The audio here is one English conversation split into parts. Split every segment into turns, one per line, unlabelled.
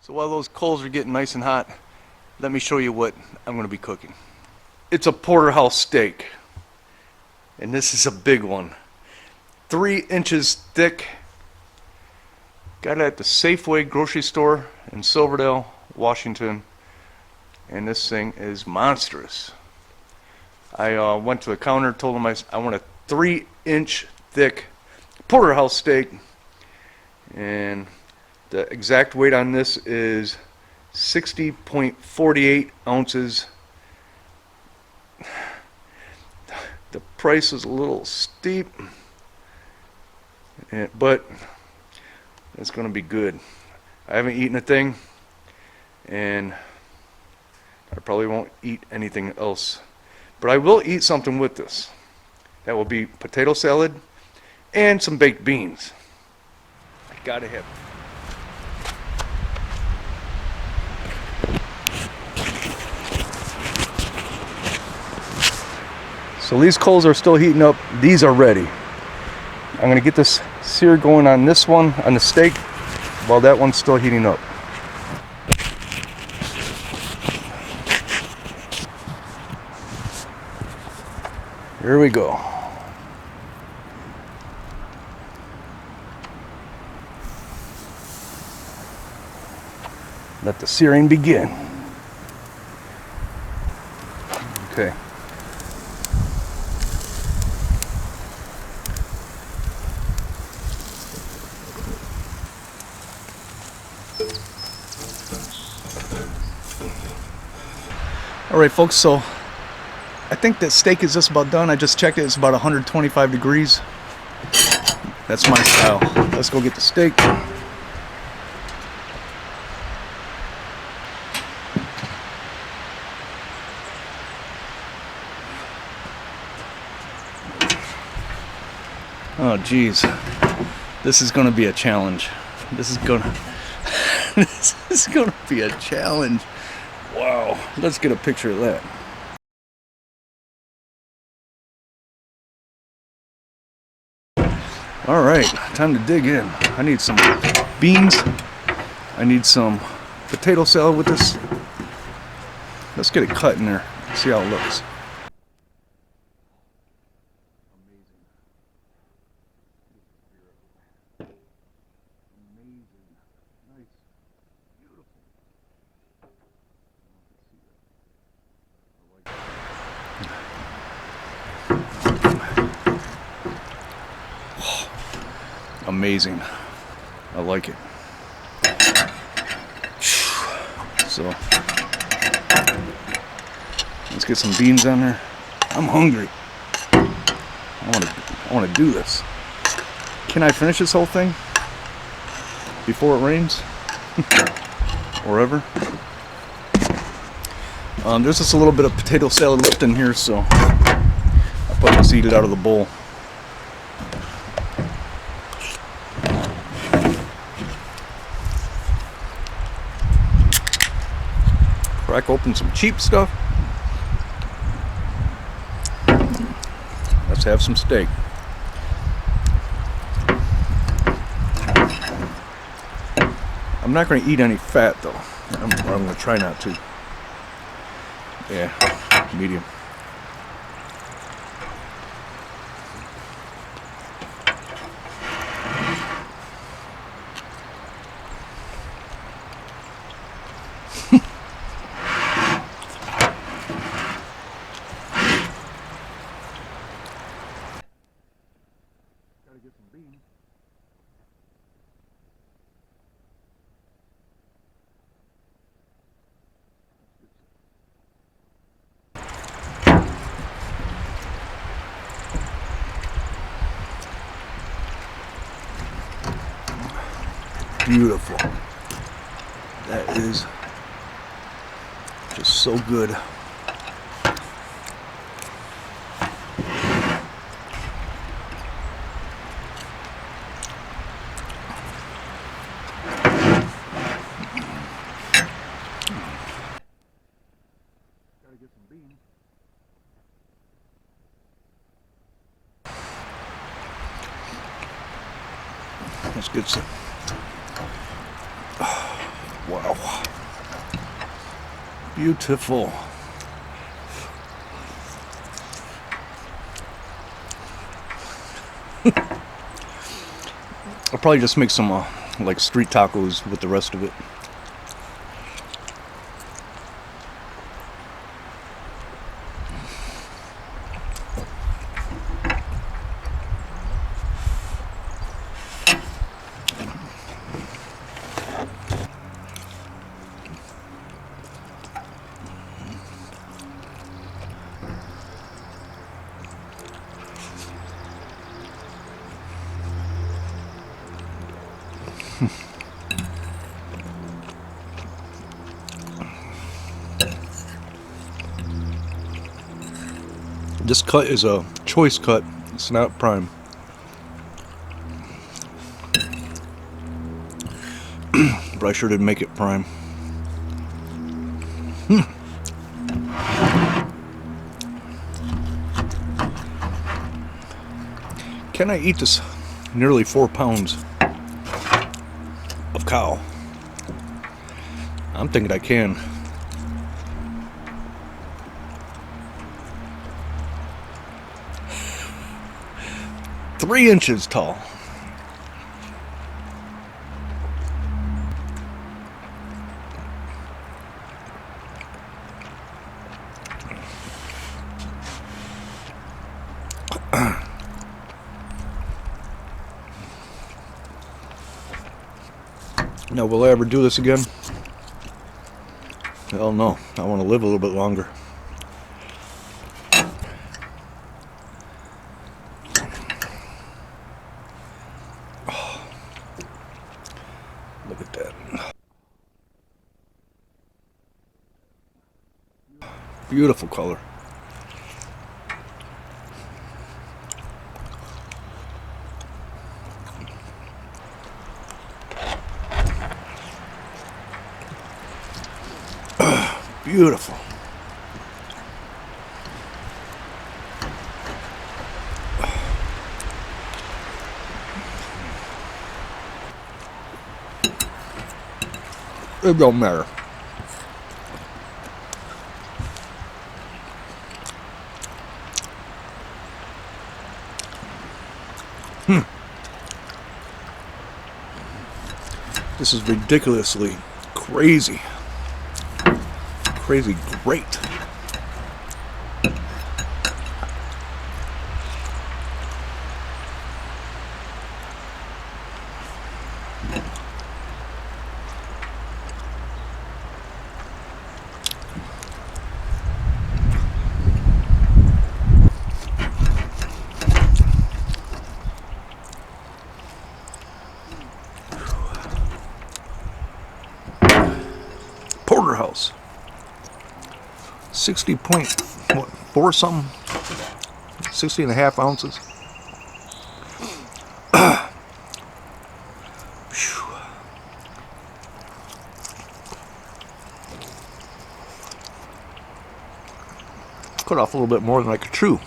So while those coals are getting nice and hot, let me show you what I'm going to be cooking. It's a porterhouse steak, and this is a big one. 3 inches thick. Got it at the Safeway grocery store in Silverdale, Washington, and this thing is monstrous. I went to the counter, told them I want a 3-inch thick porterhouse steak, and the exact weight on this is 60.48 ounces. The price is a little steep, but it's going to be good. I haven't eaten a thing, and I probably won't eat anything else. But I will eat something with this. That will be potato salad and some baked beans. I gotta have it. So these coals are still heating up. These are ready. I'm gonna get this sear going on this one, on the steak, while that one's still heating up. Here we go. Let the searing begin. Okay. All right, folks, so I think that steak is just about done. I just checked it. It's about 125 degrees. That's my style. Let's go get the steak. Oh, geez. This is going to be a challenge. This is going to be a challenge. Wow. Let's get a picture of that. All right, time to dig in. I need some beans. I need some potato salad with this. Let's get it cut in there. See how it looks. Amazing. I like it. So let's get some beans on there. I'm hungry. I want to do this. Can I finish this whole thing before it rains? Or ever? There's just a little bit of potato salad left in here, so I'll probably just eat it out of the bowl. Crack open some cheap stuff. Let's have some steak. I'm not going to eat any fat though. I'm going to try not to. Yeah, medium. Get some beans. Beautiful. That is just so good. Get some beans. Let's get some. Wow. Beautiful. I'll probably just make some like street tacos with the rest of it. This cut is a choice cut. It's not prime. But I sure did make it prime. Can I eat this nearly 4 pounds of cow? I'm thinking I can. 3 inches tall. Now, will I ever do this again? Hell no. I want to live a little bit longer. Oh, look at that. Beautiful color. Beautiful. It don't matter. This is ridiculously crazy. Crazy great. Porterhouse. 60.4 something, 60.5 ounces. Cut off a little bit more than I could chew.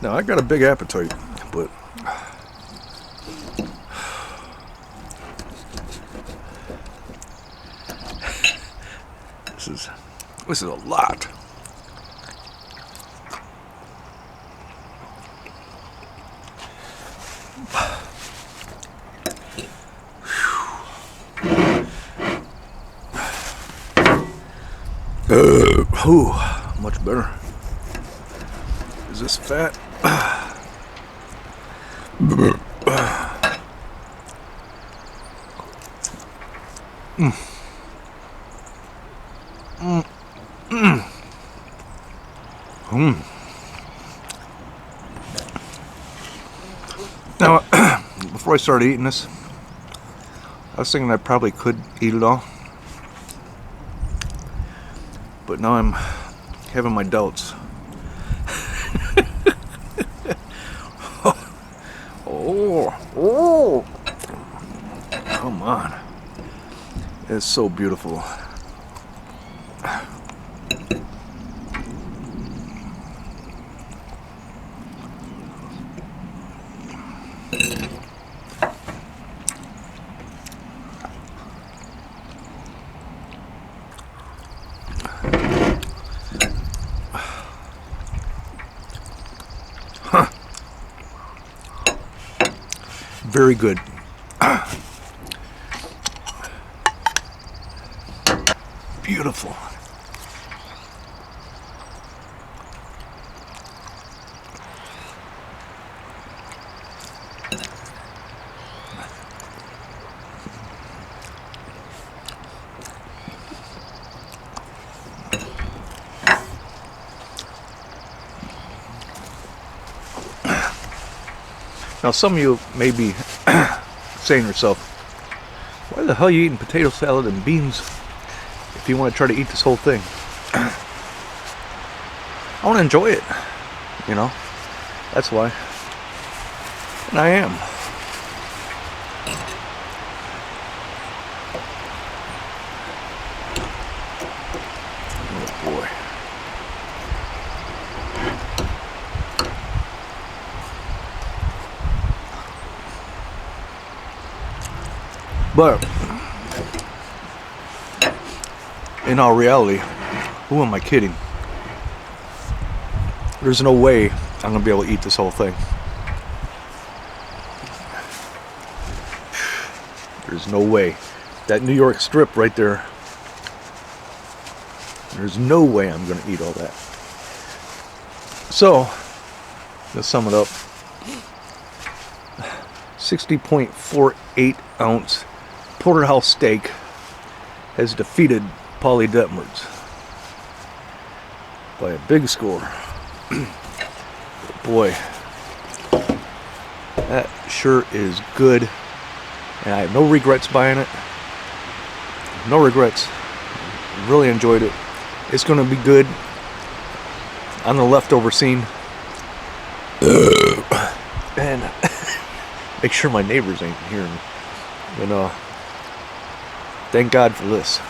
Now, I got a big appetite, but this is a lot. Much better. Is this fat? Now, before I started eating this, I was thinking I probably could eat it all, but now I'm having my doubts. Oh, come on. It's so beautiful. Very good. Beautiful. Now some of you may be saying to yourself, why the hell are you eating potato salad and beans if you want to try to eat this whole thing? I want to enjoy it, you know, that's why. And I am. Oh boy. But in all reality, who am I kidding? There's no way I'm gonna be able to eat this whole thing. There's no way. That New York strip right there, there's no way I'm gonna eat all that. So, let's sum it up. 60.48 ounce Porterhouse steak has defeated Paulie Detmurds by a big score. Boy, that sure is good, and I have no regrets buying it. No regrets. Really enjoyed it. It's going to be good on the leftover scene. And make sure my neighbors ain't hearing me. And thank God for this.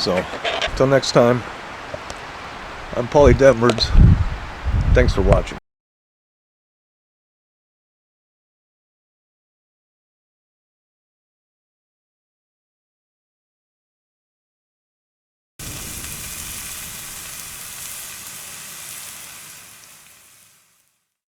So, until next time, I'm Paulie Detmurds. Thanks for watching.